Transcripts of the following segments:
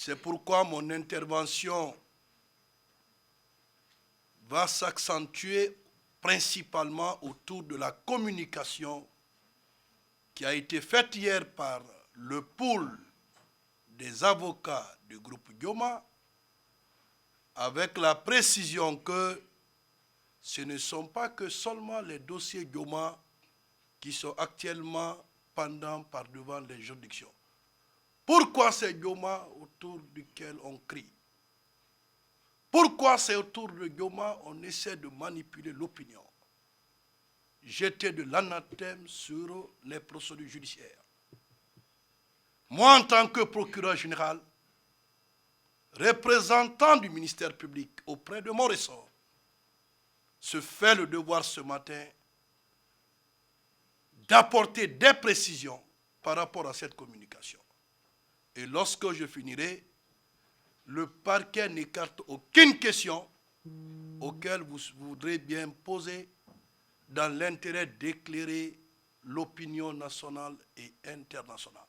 C'est pourquoi mon intervention va s'accentuer principalement autour de la communication qui a été faite hier par le pool des avocats du groupe Gyoma, avec la précision que ce ne sont pas que seulement les dossiers Gyoma qui sont actuellement pendants par devant les juridictions. Pourquoi c'est Gyoma autour duquel on crie? Pourquoi c'est autour de Gyoma on essaie de manipuler l'opinion? Jeter de l'anathème sur les procédures judiciaires. Moi, en tant que procureur général, représentant du ministère public auprès de mon ressort, se fait le devoir ce matin d'apporter des précisions par rapport à cette communication. Et lorsque je finirai, le parquet n'écarte aucune question auquel vous voudrez bien poser dans l'intérêt d'éclairer l'opinion nationale et internationale.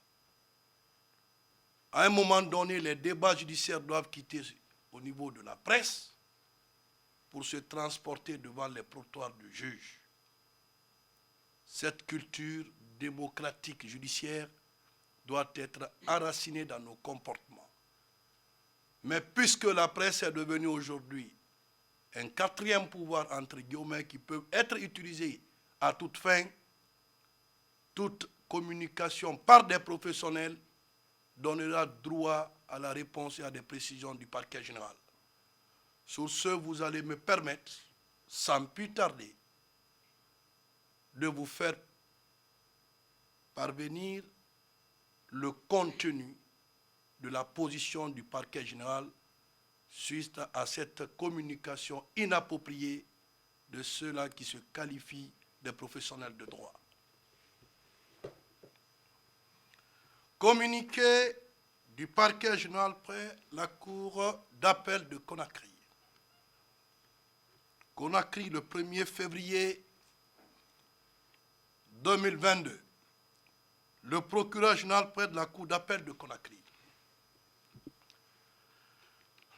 À un moment donné, les débats judiciaires doivent quitter au niveau de la presse pour se transporter devant les trottoirs du juge. Cette culture démocratique judiciaire doit être enracinée dans nos comportements. Mais puisque la presse est devenue aujourd'hui un quatrième pouvoir, entre guillemets, qui peut être utilisé à toute fin, toute communication par des professionnels donnera droit à la réponse et à des précisions du parquet général. Sur ce, vous allez me permettre, sans plus tarder, de vous faire parvenir le contenu de la position du parquet général suite à cette communication inappropriée de ceux-là qui se qualifient des professionnels de droit. Communiqué du parquet général près la cour d'appel de Conakry. Conakry, le 1er février 2022. Le procureur général près de la cour d'appel de Conakry.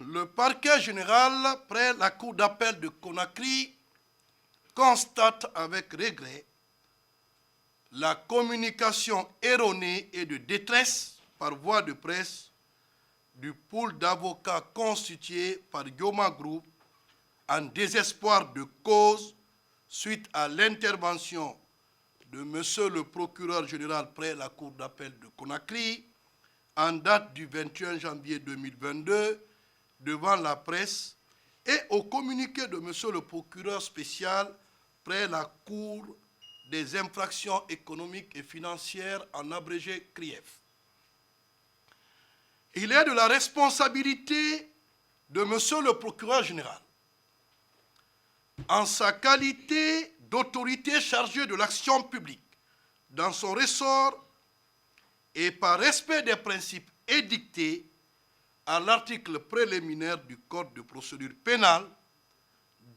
Le parquet général près la cour d'appel de Conakry constate avec regret la communication erronée et de détresse par voie de presse du pool d'avocats constitué par Gyoma Group en désespoir de cause suite à l'intervention de M. le procureur général près la cour d'appel de Conakry en date du 21 janvier 2022 devant la presse et au communiqué de M. le procureur spécial près la cour des infractions économiques et financières en abrégé CRIEF. Il est de la responsabilité de M. le procureur général, en sa qualité d'autorité chargée de l'action publique dans son ressort et par respect des principes édictés à l'article préliminaire du Code de procédure pénale,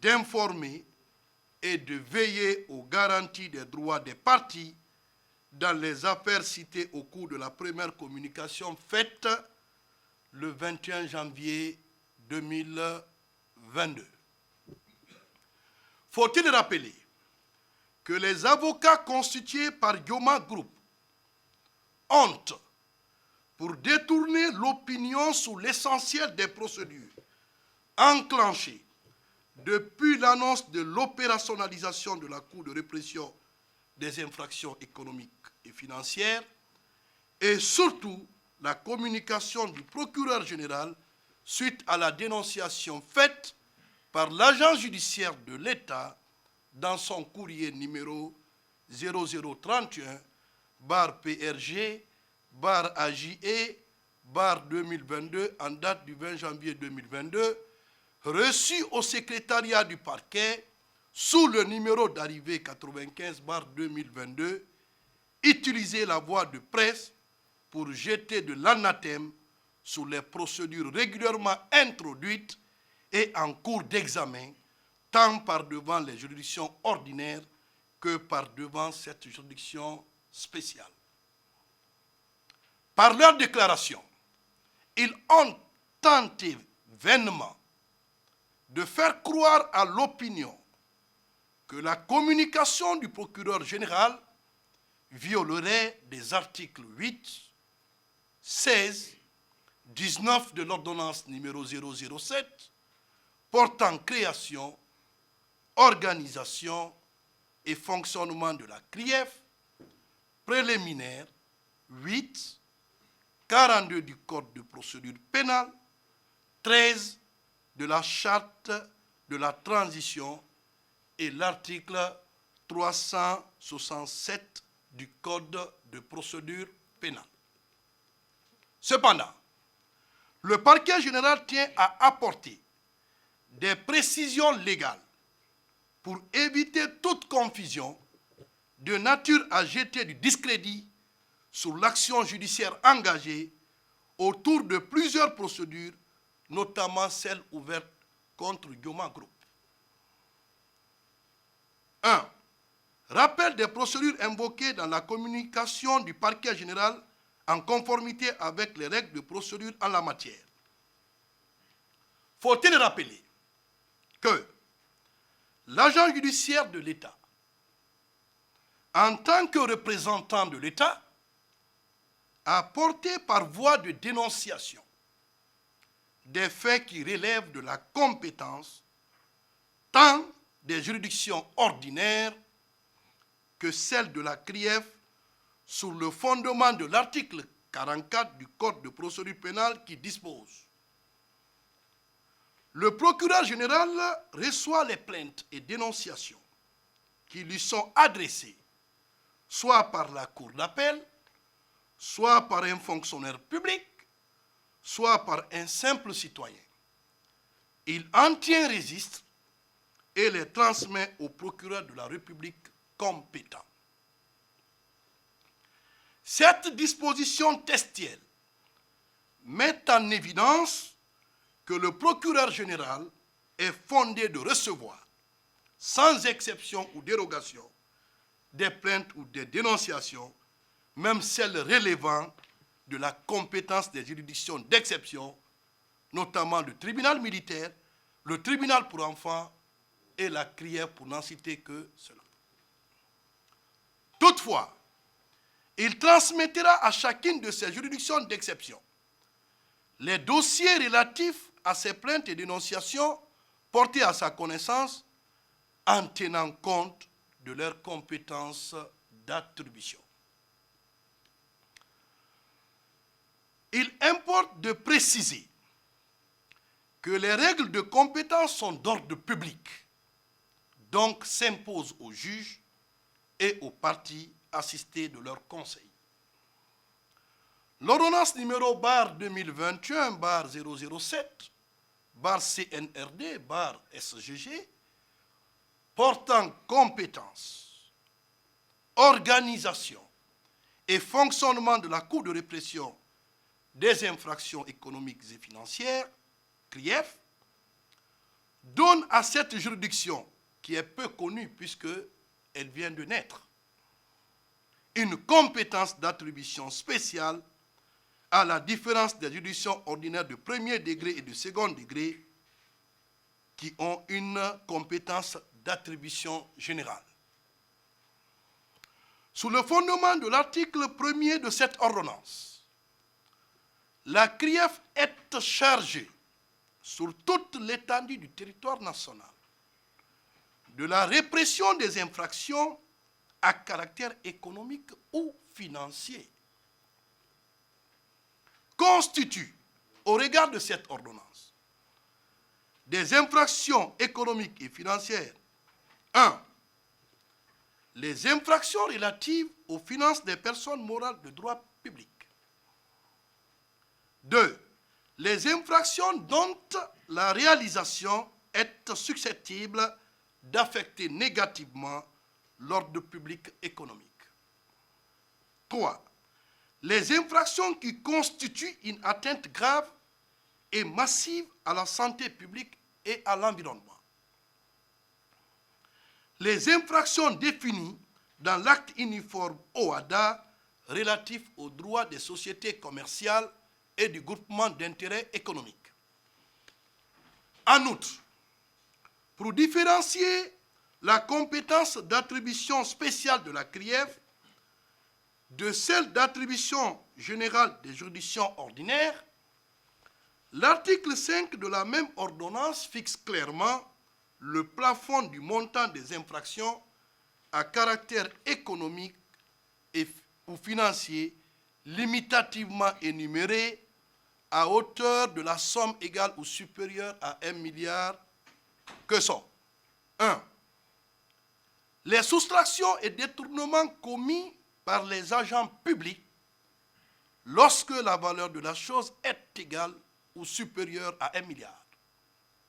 d'informer et de veiller aux garanties des droits des parties dans les affaires citées au cours de la première communication faite le 21 janvier 2022. Faut-il rappeler que les avocats constitués par Gyoma Group ont, pour détourner l'opinion sur l'essentiel des procédures enclenchées depuis l'annonce de l'opérationnalisation de la Cour de répression des infractions économiques et financières, et surtout la communication du procureur général suite à la dénonciation faite par l'agent judiciaire de l'État dans son courrier numéro 0031-PRG-AJE-2022 en date du 20 janvier 2022, reçu au secrétariat du parquet sous le numéro d'arrivée 95-2022, utiliser la voie de presse pour jeter de l'anathème sur les procédures régulièrement introduites et en cours d'examen, tant par devant les juridictions ordinaires que par devant cette juridiction spéciale. Par leur déclaration ils ont tenté vainement de faire croire à l'opinion que la communication du procureur général violerait des articles 8, 16, 19 de l'ordonnance numéro 007 portant création, organisation et fonctionnement de la CRIEF, préliminaire 8, 42 du Code de procédure pénale, 13 de la Charte de la transition et l'article 367 du Code de procédure pénale. Cependant, le parquet général tient à apporter des précisions légales pour éviter toute confusion de nature à jeter du discrédit sur l'action judiciaire engagée autour de plusieurs procédures, notamment celle ouverte contre Guillaume Group. 1. Rappel des procédures invoquées dans la communication du parquet général en conformité avec les règles de procédure en la matière. Faut-il rappeler que l'agent judiciaire de l'État, en tant que représentant de l'État, a porté par voie de dénonciation des faits qui relèvent de la compétence tant des juridictions ordinaires que celle de la CRIEF sur le fondement de l'article 44 du Code de procédure pénale qui dispose: le procureur général reçoit les plaintes et dénonciations qui lui sont adressées soit par la cour d'appel, soit par un fonctionnaire public, soit par un simple citoyen. Il en tient registre et les transmet au procureur de la République compétent. Cette disposition textuelle met en évidence que le procureur général est fondé de recevoir, sans exception ou dérogation, des plaintes ou des dénonciations, même celles relevant de la compétence des juridictions d'exception, notamment le tribunal militaire, le tribunal pour enfants et la CRIEF, pour n'en citer que cela. Toutefois, il transmettra à chacune de ces juridictions d'exception les dossiers relatifs à ces plaintes et dénonciations portées à sa connaissance en tenant compte de leurs compétences d'attribution. Il importe de préciser que les règles de compétence sont d'ordre public, donc s'imposent aux juges et aux parties assistés de leurs conseils. L'ordonnance numéro 2021-007 CNRD SGG portant compétence, organisation et fonctionnement de la Cour de répression des infractions économiques et financières, CRIEF, donne à cette juridiction, qui est peu connue puisqu'elle vient de naître, une compétence d'attribution spéciale à la différence des juridictions ordinaires de premier degré et de second degré qui ont une compétence d'attribution générale. Sous le fondement de l'article 1er de cette ordonnance, la CRIEF est chargée sur toute l'étendue du territoire national de la répression des infractions à caractère économique ou financier, constitue, au regard de cette ordonnance, des infractions économiques et financières. 1. Les infractions relatives aux finances des personnes morales de droit public. 2. Les infractions dont la réalisation est susceptible d'affecter négativement l'ordre public économique. 3. Les infractions qui constituent une atteinte grave et massive à la santé publique et à l'environnement. Les infractions définies dans l'acte uniforme OHADA relatif aux droits des sociétés commerciales et du groupement d'intérêt économique. En outre, pour différencier la compétence d'attribution spéciale de la CRIEF de celle d'attribution générale des juridictions ordinaires, l'article 5 de la même ordonnance fixe clairement le plafond du montant des infractions à caractère économique ou financier limitativement énumérées à hauteur de la somme égale ou supérieure à 1 milliard que sont 1. Les soustractions et détournements commis par les agents publics lorsque la valeur de la chose est égale ou supérieure à 1 milliard.